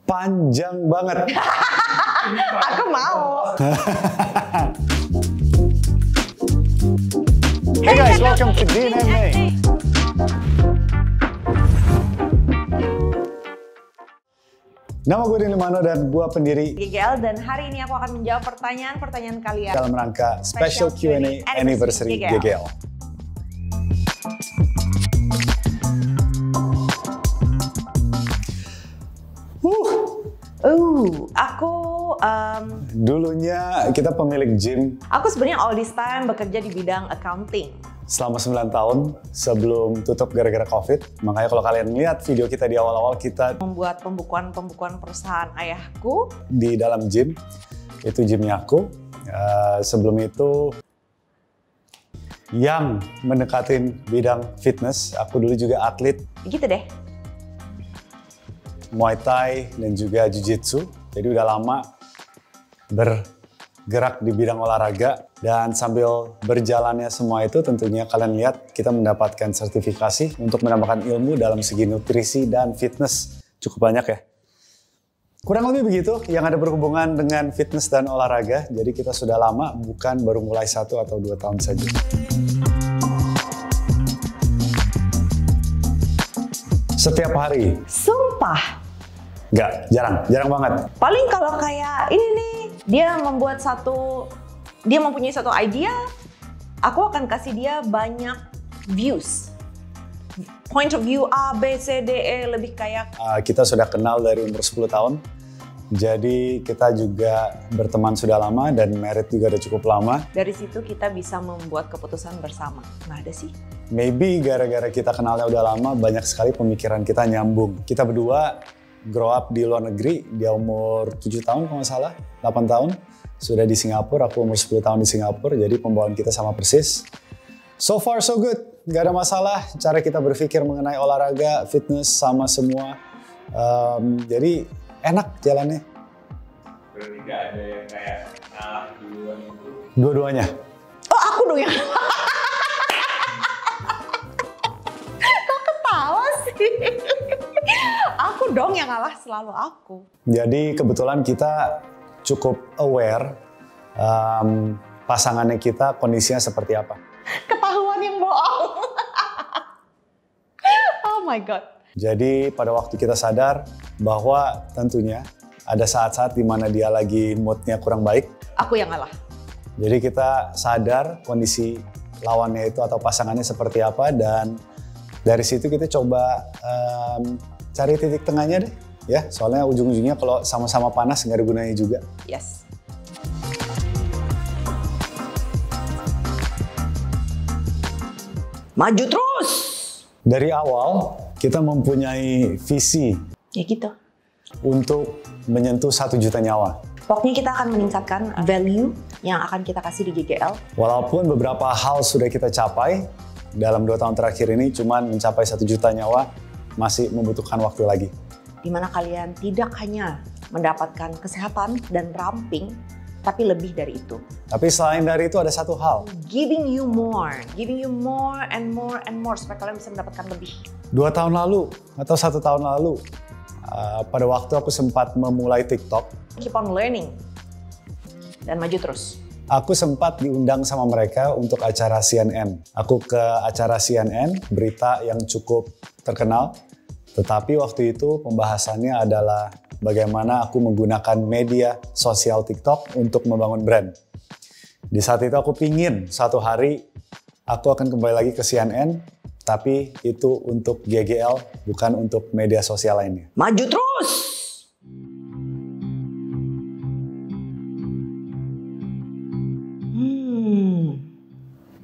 Panjang banget. Aku mau. Hey guys, welcome to Dean and May. Nama gue Dean Limano dan gue pendiri GGL, dan hari ini aku akan menjawab pertanyaan-pertanyaan kalian dalam rangka Special Q&A Anniversary GGL. Aku Dulunya kita pemilik gym sebenarnya all this time bekerja di bidang accounting. selama 9 tahun sebelum tutup gara-gara COVID. Makanya kalau kalian lihat video kita di awal-awal, kita Membuat pembukuan perusahaan ayahku. di dalam gym. Itu gymnya aku. Sebelum itu yang mendekatin bidang fitness. Aku dulu juga atlet Gitu deh. Muay Thai dan juga Jiu-Jitsu. Jadi udah lama bergerak di bidang olahraga. Dan sambil berjalannya semua itu, tentunya kalian lihat kita mendapatkan sertifikasi untuk menambahkan ilmu dalam segi nutrisi dan fitness. Cukup banyak ya. Kurang lebih begitu yang ada berhubungan dengan fitness dan olahraga. Jadi kita sudah lama, bukan baru mulai 1 atau 2 tahun saja. Setiap hari. Sumpah. Enggak, jarang banget. Paling kalau kayak ini nih, dia mempunyai satu idea, aku akan kasih dia banyak views. Point of view A, B, C, D, E, lebih kayak... Kita sudah kenal dari umur 10 tahun. Jadi kita juga berteman sudah lama dan married juga udah cukup lama. Dari situ kita bisa membuat keputusan bersama. Nggak ada sih? Maybe gara-gara kita kenalnya udah lama, banyak sekali pemikiran kita nyambung. Kita berdua grow up di luar negeri, dia umur 7 tahun kalau nggak salah, 8 tahun. Sudah di Singapura, aku umur 10 tahun di Singapura, jadi pembawaan kita sama persis. So far so good, nggak ada masalah. Cara kita berpikir mengenai olahraga, fitness sama semua. Jadi enak jalannya. Berarti nggak ada yang kayak ngalah duluan itu? Dua-duanya. Oh, aku dong yang... Kok ketawa sih? Aku dong yang ngalah, selalu aku. Jadi kebetulan kita cukup aware pasangannya kita kondisinya seperti apa. Ketahuan yang bohong. Oh my God. Jadi pada waktu kita sadar bahwa tentunya ada saat-saat di mana dia lagi moodnya kurang baik. Aku yang ngalah. Jadi kita sadar kondisi lawannya itu atau pasangannya seperti apa, dan dari situ kita coba cari titik tengahnya deh. Ya, soalnya ujung-ujungnya kalau sama-sama panas nggak ada gunanya juga. Yes. Maju terus. Dari awal kita mempunyai visi Ya gitu. untuk menyentuh 1 juta nyawa. Pokoknya kita akan meningkatkan value yang akan kita kasih di GGL. Walaupun beberapa hal sudah kita capai dalam 2 tahun terakhir ini, cuman mencapai 1 juta nyawa masih membutuhkan waktu lagi. Di mana kalian tidak hanya mendapatkan kesehatan dan ramping, tapi lebih dari itu. Tapi selain dari itu ada satu hal. Giving you more and more supaya kalian bisa mendapatkan lebih. 2 tahun lalu atau 1 tahun lalu, pada waktu aku sempat memulai TikTok, Keep on learning dan maju terus. aku sempat diundang sama mereka untuk acara CNN. Aku ke acara CNN, berita yang cukup terkenal. Tetapi waktu itu pembahasannya adalah bagaimana aku menggunakan media sosial TikTok untuk membangun brand. Di saat itu aku pingin suatu hari aku akan kembali lagi ke CNN, tapi itu untuk GGL, bukan untuk media sosial lainnya. Maju terus!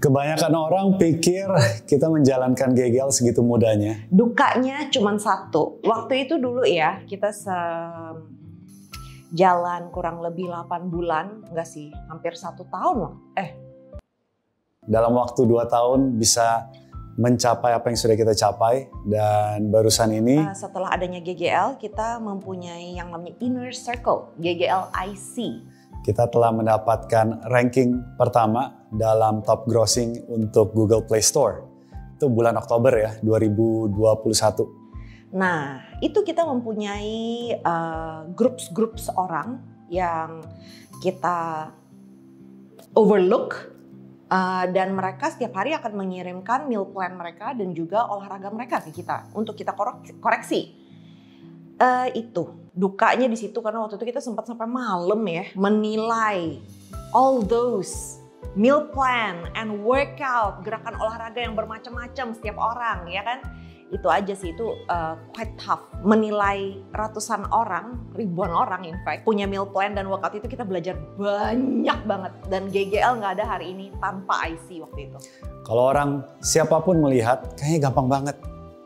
Kebanyakan orang pikir kita menjalankan GGL segitu mudahnya. Dukanya cuma satu. Waktu itu dulu ya, kita jalan kurang lebih 8 bulan. Enggak sih, hampir 1 tahun loh. Dalam waktu 2 tahun bisa mencapai apa yang sudah kita capai. Dan barusan ini setelah adanya GGL, kita mempunyai yang namanya Inner Circle, GGL IC. Kita telah mendapatkan ranking pertama dalam top grossing untuk Google Play Store. Itu bulan Oktober ya, 2021. Nah, itu kita mempunyai groups orang yang kita overlook, dan mereka setiap hari akan mengirimkan meal plan mereka dan juga olahraga mereka ke kita untuk kita koreksi. Itu dukanya di situ karena waktu itu kita sempat sampai malam ya menilai all those meal plan and workout, gerakan olahraga yang bermacam-macam setiap orang, ya kan? Itu aja sih, itu quite tough. Menilai ratusan orang, ribuan orang in fact, punya meal plan dan workout itu kita belajar banyak banget. Dan GGL nggak ada hari ini tanpa IC waktu itu. Kalau orang siapapun melihat, kayaknya gampang banget.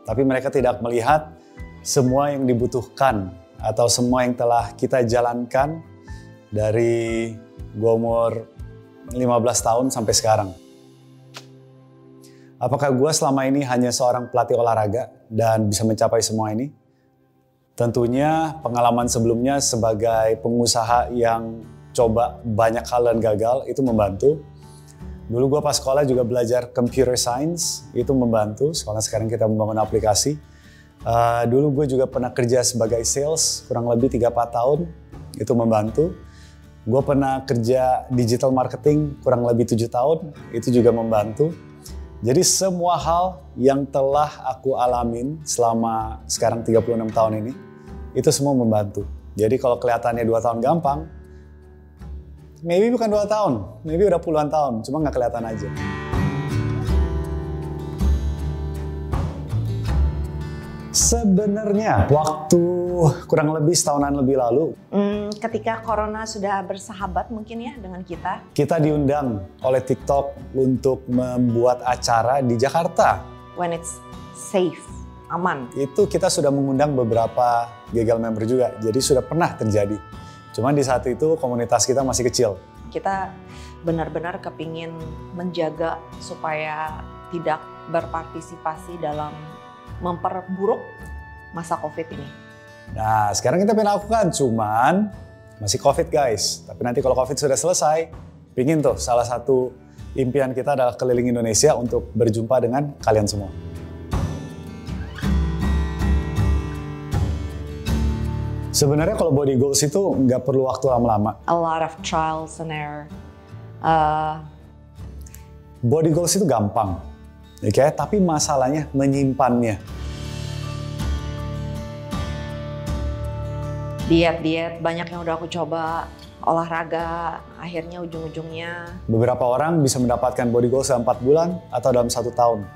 Tapi mereka tidak melihat semua yang dibutuhkan atau semua yang telah kita jalankan dari gue umur 15 tahun sampai sekarang. Apakah gue selama ini hanya seorang pelatih olahraga dan bisa mencapai semua ini? Tentunya pengalaman sebelumnya sebagai pengusaha yang coba banyak hal dan gagal itu membantu. Dulu gue pas sekolah juga belajar computer science, itu membantu. Soalnya sekarang kita membangun aplikasi. Dulu gue juga pernah kerja sebagai sales kurang lebih 3-4 tahun, itu membantu. Gue pernah kerja digital marketing kurang lebih 7 tahun, itu juga membantu. Jadi semua hal yang telah aku alamin selama sekarang 36 tahun ini, itu semua membantu. Jadi kalau kelihatannya 2 tahun gampang, maybe bukan 2 tahun, maybe udah puluhan tahun, cuma nggak kelihatan aja. Sebenarnya waktu kurang lebih setahunan lebih lalu, ketika Corona sudah bersahabat mungkin ya dengan kita. Kita diundang oleh TikTok untuk membuat acara di Jakarta. When it's safe, aman. Itu kita sudah mengundang beberapa GGL member juga, jadi sudah pernah terjadi. Cuman di saat itu komunitas kita masih kecil. Kita benar-benar kepingin menjaga supaya tidak berpartisipasi dalam memperburuk masa COVID ini. Nah, sekarang kita pengen lakukan, cuman masih COVID guys. Tapi nanti kalau COVID sudah selesai, pingin tuh salah satu impian kita adalah keliling Indonesia untuk berjumpa dengan kalian semua. Sebenarnya kalau body goals itu nggak perlu waktu lama-lama. A lot of trials and error. Body goals itu gampang, okay? Tapi masalahnya menyimpannya. Diet banyak yang udah aku coba, olahraga, akhirnya ujung-ujungnya. Beberapa orang bisa mendapatkan body goals dalam 4 bulan atau dalam 1 tahun.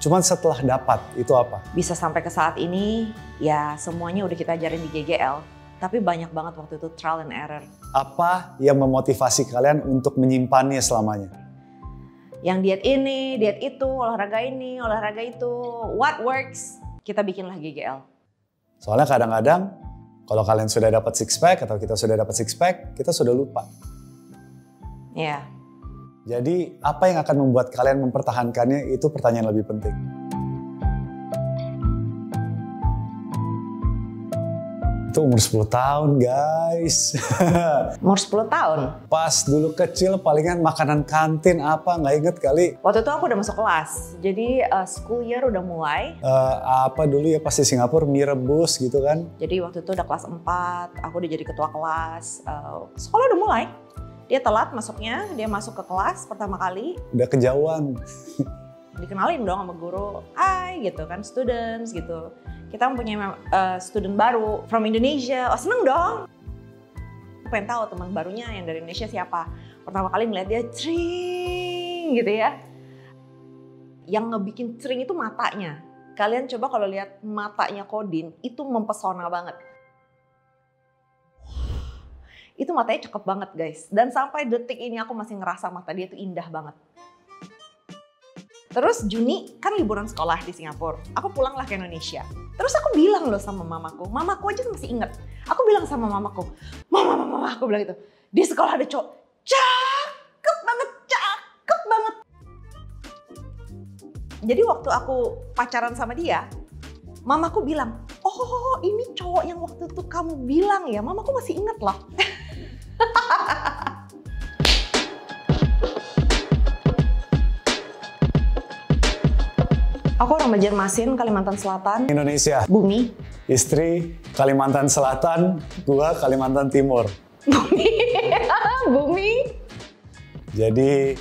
Cuman setelah dapat, itu apa? Bisa sampai ke saat ini, ya semuanya udah kita ajarin di GGL. Tapi banyak banget waktu itu trial and error. Apa yang memotivasi kalian untuk menyimpannya selamanya? Yang diet ini, diet itu, olahraga ini, olahraga itu. What works, kita bikinlah GGL. Soalnya kadang-kadang, kalau kalian sudah dapat six pack atau kita sudah dapat six pack, kita sudah lupa. Iya. Jadi apa yang akan membuat kalian mempertahankannya itu pertanyaan lebih penting. Itu umur 10 tahun guys. Umur 10 tahun? Pas dulu kecil palingan makanan kantin apa nggak inget kali. Waktu itu aku udah masuk kelas, jadi school year udah mulai. Apa dulu ya pas di Singapura mie rebus gitu kan. Jadi waktu itu udah kelas 4, aku udah jadi ketua kelas. Sekolah udah mulai. Dia telat masuknya, dia masuk ke kelas pertama kali. Udah kejauhan. Dikenalin dong sama guru, hai gitu kan, students gitu. Kita mempunyai student baru from Indonesia, oh seneng dong. Aku pengen tahu teman barunya yang dari Indonesia siapa. Pertama kali ngeliat dia cring gitu ya. Yang ngebikin cring itu matanya. Kalian coba kalau lihat matanya Kodin, itu mempesona banget. Itu matanya cakep banget guys. Dan sampai detik ini aku masih ngerasa mata dia itu indah banget. Terus Juni kan liburan sekolah di Singapura. Aku pulanglah ke Indonesia. Terus aku bilang loh sama mamaku. Mamaku aja masih inget. Aku bilang sama mamaku. Mama, aku bilang gitu. Di sekolah ada cowok. Cakep banget, cakep banget. Jadi waktu aku pacaran sama dia, mamaku bilang, oh ini cowok yang waktu itu kamu bilang ya. Mamaku masih inget loh. Aku orang Banjarmasin, Kalimantan Selatan. Indonesia. Bumi. Istri Kalimantan Selatan, gua Kalimantan Timur. Bumi. Bumi. Jadi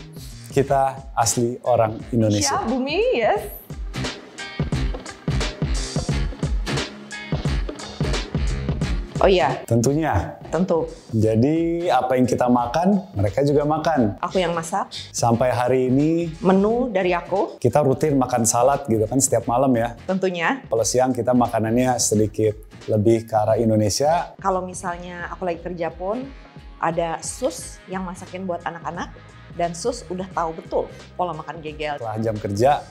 kita asli orang Indonesia. Ya, bumi, yes. Oh iya, Tentunya. tentu. Jadi apa yang kita makan, mereka juga makan. Aku yang masak. Sampai hari ini Menu dari aku, kita rutin makan salad gitu kan setiap malam ya. tentunya. Kalau siang kita makanannya sedikit lebih ke arah Indonesia. Kalau misalnya aku lagi kerja pun, ada sus yang masakin buat anak-anak. Dan sus udah tahu betul pola makan GGL. Setelah jam kerja,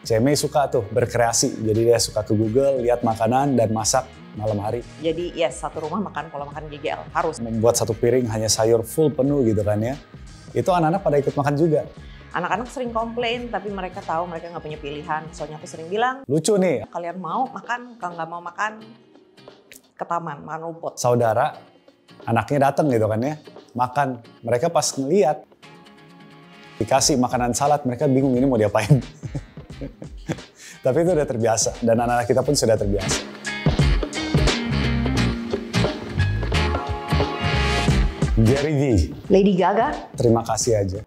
Ceme suka tuh berkreasi. Jadi dia suka ke Google, lihat makanan dan masak malam hari. Jadi yes, satu rumah makan pola makan GGL, harus. Membuat satu piring hanya sayur full penuh gitu kan ya. Itu anak-anak pada ikut makan juga. Anak-anak sering komplain, tapi mereka tahu mereka nggak punya pilihan. Soalnya aku sering bilang, Lucu nih, kalian mau makan, kalau nggak mau makan, ke taman, makan rumput. saudara, anaknya datang gitu kan ya, makan. Mereka pas ngeliat, dikasih makanan salad, mereka bingung ini mau diapain. Tapi itu udah terbiasa, dan anak-anak kita pun sudah terbiasa. Gary V, Lady Gaga, terima kasih aja.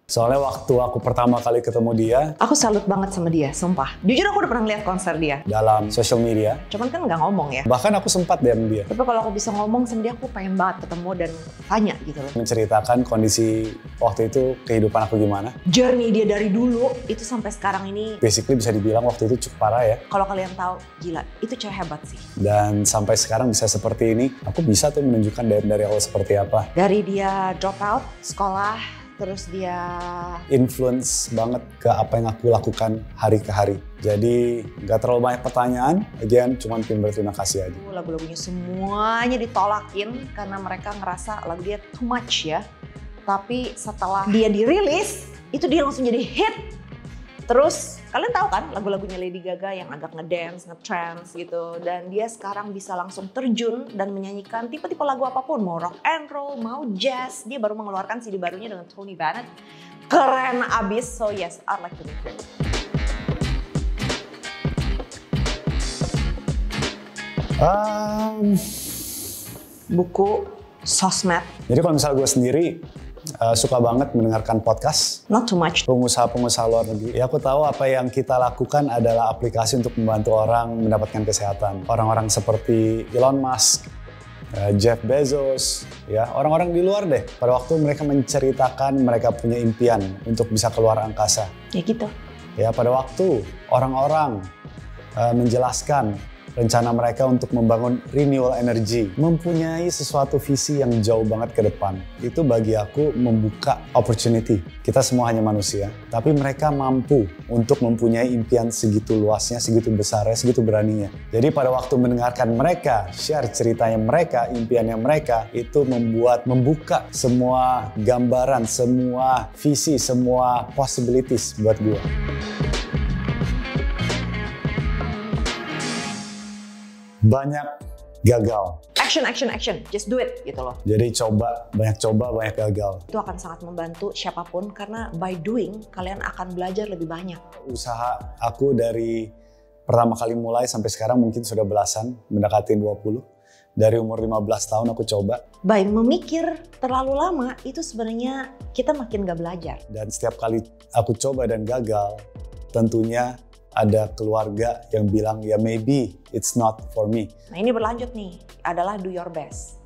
Soalnya waktu aku pertama kali ketemu dia aku salut banget sama dia, sumpah. Jujur aku udah pernah lihat konser dia. dalam social media, Cuman kan nggak ngomong ya. bahkan aku sempat DM dia Tapi kalau aku bisa ngomong sama dia, aku pengen banget ketemu dan tanya gitu loh. menceritakan kondisi waktu itu kehidupan aku gimana. Journey dia dari dulu, itu sampai sekarang ini, Basically bisa dibilang waktu itu cukup parah ya. kalau kalian tahu, gila, itu cewek hebat sih. Dan sampai sekarang bisa seperti ini, aku bisa tuh menunjukkan dari awal seperti apa. Dari dia drop out sekolah, terus dia Influence banget ke apa yang aku lakukan hari ke hari. Jadi nggak terlalu banyak pertanyaan, again cuman pengen berterima kasih aja. lagu-lagunya semuanya ditolakin karena mereka ngerasa lagu dia too much ya. Tapi setelah dia dirilis, itu dia langsung jadi hit. Terus kalian tahu kan lagu-lagunya Lady Gaga yang agak ngedance, ngetrance gitu. Dan dia sekarang bisa langsung terjun dan menyanyikan tipe-tipe lagu apapun. Mau rock and roll, mau jazz. Dia baru mengeluarkan CD barunya dengan Tony Bennett. Keren abis, so yes, I'd like to meet him. Buku, sosmed, Jadi kalau misalnya gue sendiri suka banget mendengarkan podcast not too much. pengusaha-pengusaha luar negeri. Ya aku tahu apa yang kita lakukan adalah aplikasi untuk membantu orang mendapatkan kesehatan. Orang-orang seperti Elon Musk, Jeff Bezos, ya orang-orang di luar deh. Pada waktu mereka menceritakan mereka punya impian untuk bisa keluar angkasa. Ya gitu. Ya pada waktu orang-orang menjelaskan rencana mereka untuk membangun renewable energy, mempunyai sesuatu visi yang jauh banget ke depan. Itu bagi aku membuka opportunity. Kita semua hanya manusia, tapi mereka mampu untuk mempunyai impian segitu luasnya, segitu besarnya, segitu beraninya. Jadi pada waktu mendengarkan mereka share ceritanya mereka, impiannya mereka, itu membuka semua gambaran, semua visi, semua possibilities buat gue. Banyak gagal. Action, action, action. Just do it gitu loh. Jadi coba, banyak gagal. Itu akan sangat membantu siapapun karena by doing kalian akan belajar lebih banyak. Usaha aku dari pertama kali mulai sampai sekarang mungkin sudah belasan, mendekati 20. Dari umur 15 tahun aku coba. By memikir terlalu lama itu sebenarnya kita makin gak belajar. Dan setiap kali aku coba dan gagal, tentunya ada keluarga yang bilang ya maybe it's not for me. Nah ini berlanjut nih, adalah do your best.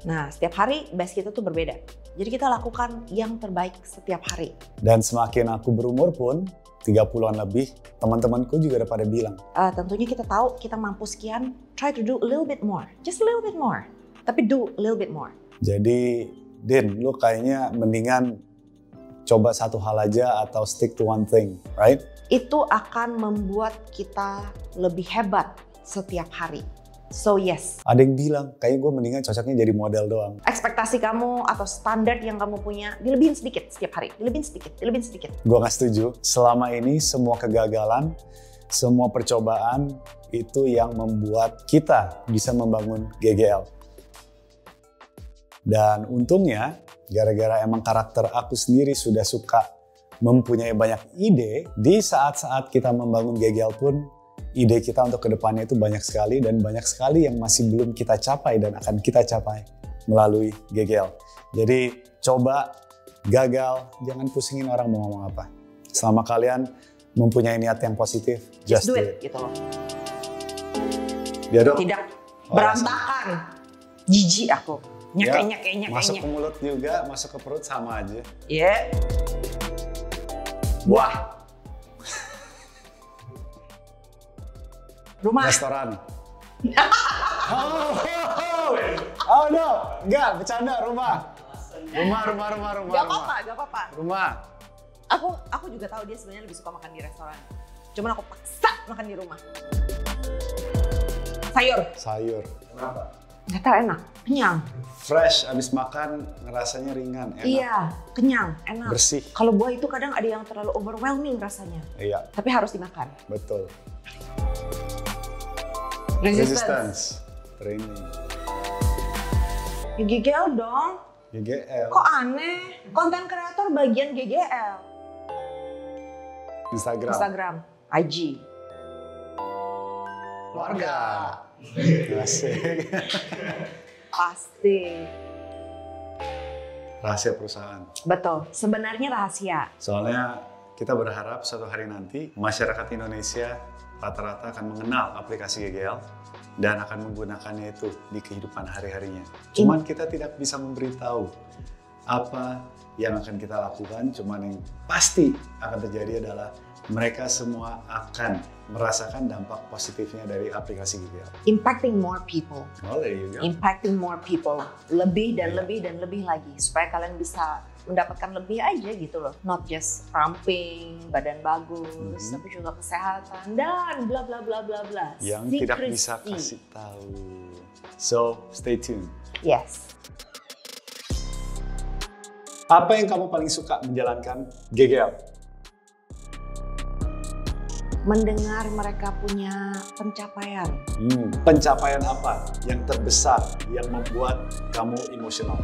Nah setiap hari best kita tuh berbeda. Jadi kita lakukan yang terbaik setiap hari. Dan semakin aku berumur pun, 30-an lebih, teman-temanku juga udah pada bilang. Tentunya kita tahu kita mampu sekian, try to do a little bit more. Just a little bit more. Tapi do a little bit more. Jadi, Din, lu kayaknya mendingan coba satu hal aja atau stick to one thing, right? Itu akan membuat kita lebih hebat setiap hari. So yes. Ada yang bilang, kayaknya gue mendingan cocoknya jadi model doang. Ekspektasi kamu atau standar yang kamu punya dilebihin sedikit setiap hari. Dilebihin sedikit, dilebihin sedikit. Gue gak setuju. Selama ini semua kegagalan, semua percobaan itu yang membuat kita bisa membangun GGL. Dan untungnya, gara-gara emang karakter aku sendiri sudah suka mempunyai banyak ide, di saat-saat kita membangun GGL pun ide kita untuk kedepannya itu banyak sekali dan banyak sekali yang masih belum kita capai dan akan kita capai melalui GGL. Jadi coba gagal, jangan pusingin orang mau ngomong apa. Selama kalian mempunyai niat yang positif, just do it. Gitu loh. Ya dong. Tidak berantakan. Jijik aku. Nyek. Masuk ke mulut juga, masuk ke perut sama aja. Iya. Wah. Rumah. Restoran. Oh no, enggak, bercanda, rumah. Gak apa-apa. Rumah. Aku juga tahu dia sebenarnya lebih suka makan di restoran. Cuman aku paksa makan di rumah. Sayur. Kenapa? Gak tau, enak, kenyang. Fresh, abis makan ngerasanya ringan, enak. Iya, kenyang, enak. Bersih. Kalau buah itu kadang ada yang terlalu overwhelming rasanya. Iya. Tapi harus dimakan. Betul. Resistance. Training. Ya, GGL dong. GGL. Kok aneh? Konten kreator bagian GGL. Instagram. IG. Keluarga. Asik. Pasti. Rahasia perusahaan. Betul, sebenarnya rahasia. Soalnya kita berharap suatu hari nanti masyarakat Indonesia rata-rata akan mengenal aplikasi GGL dan akan menggunakannya itu di kehidupan hari-harinya. Cuman kita tidak bisa memberitahu apa yang akan kita lakukan, cuman yang pasti akan terjadi adalah mereka semua akan merasakan dampak positifnya dari aplikasi GGL. Impacting more people. Oh, there you go. Impacting more people. Lebih dan lebih lagi. Supaya kalian bisa mendapatkan lebih aja gitu loh. Not just ramping, badan bagus, tapi juga kesehatan dan bla bla bla bla bla. Yang tidak bisa kasih tahu. So, stay tuned. Yes. Apa yang kamu paling suka menjalankan GGL? Mendengar mereka punya pencapaian. Pencapaian apa yang terbesar yang membuat kamu emosional?